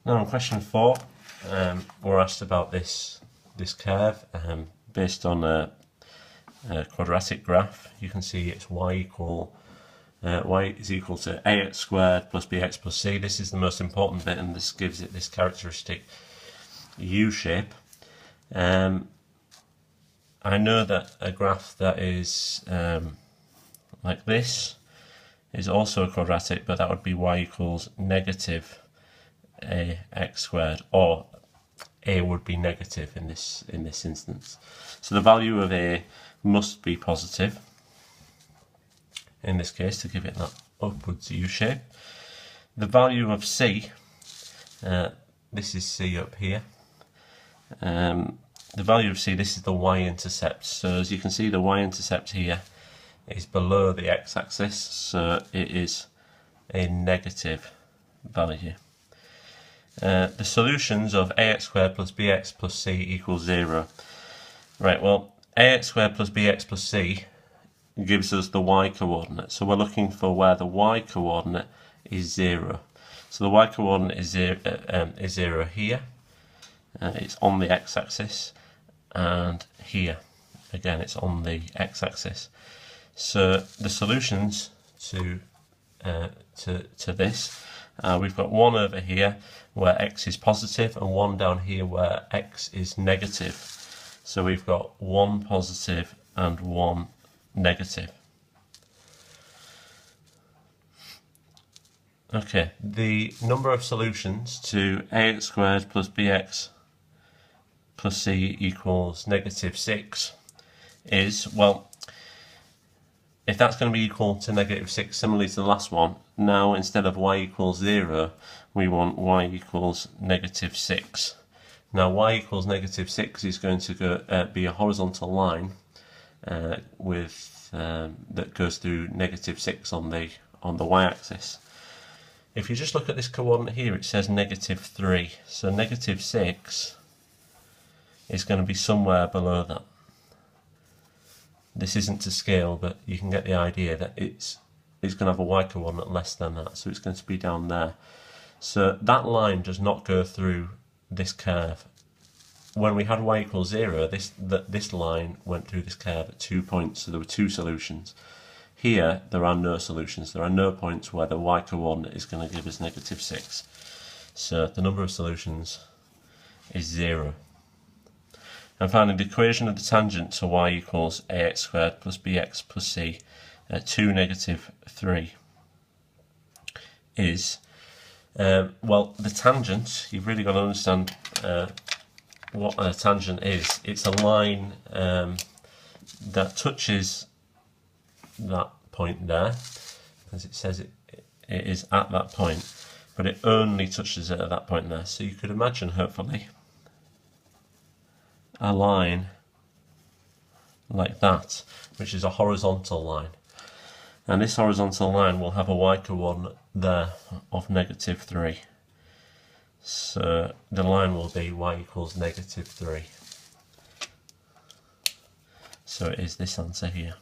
Now in question 4, we're asked about this curve based on a quadratic graph. You can see it's y is equal to ax squared plus bx plus c. This is the most important bit, and this gives it this characteristic U shape. I know that a graph that is like this is also quadratic, but that would be y equals negative ax squared, or a would be negative in this instance. So the value of a must be positive in this case to give it that upwards U shape. The value of c, this is c up here. The value of c, this is the y-intercept. So as you can see, the y-intercept here is below the x-axis, so it is a negative value. The solutions of ax squared plus bx plus c equals 0. Right, well, ax squared plus bx plus c gives us the y-coordinate. So we're looking for where the y-coordinate is 0. So the y-coordinate is 0 here. It's on the x-axis, and here, again, it's on the x-axis. So the solutions to this, we've got one over here where x is positive and one down here where x is negative. So we've got one positive and one negative. Okay, the number of solutions to ax squared plus bx plus c equals negative 6 is, well, if that's going to be equal to negative 6, similarly to the last one, now instead of y equals 0, we want y equals negative 6. Now y equals negative 6 is going to be a horizontal line that goes through negative 6 on the y-axis. If you just look at this coordinate here, it says negative 3. So negative 6 is going to be somewhere below that. This isn't to scale, but you can get the idea that it's going to have a y-coordinate less than that, so it's going to be down there. So that line does not go through this curve. When we had y equals 0, this line went through this curve at 2 points, so there were 2 solutions. Here, there are no solutions. There are no points where the y-coordinate is going to give us negative 6. So the number of solutions is 0. And finally, the equation of the tangent to y equals ax squared plus bx plus c at 2, negative 3 is, well, the tangent, you've really got to understand what a tangent is. It's a line that touches that point there, as it says it is at that point, but it only touches it at that point there. So you could imagine, hopefully, a line like that, which is a horizontal line, and this horizontal line will have a y-coordinate there of negative 3. So the line will be y equals negative 3. So it is this answer here.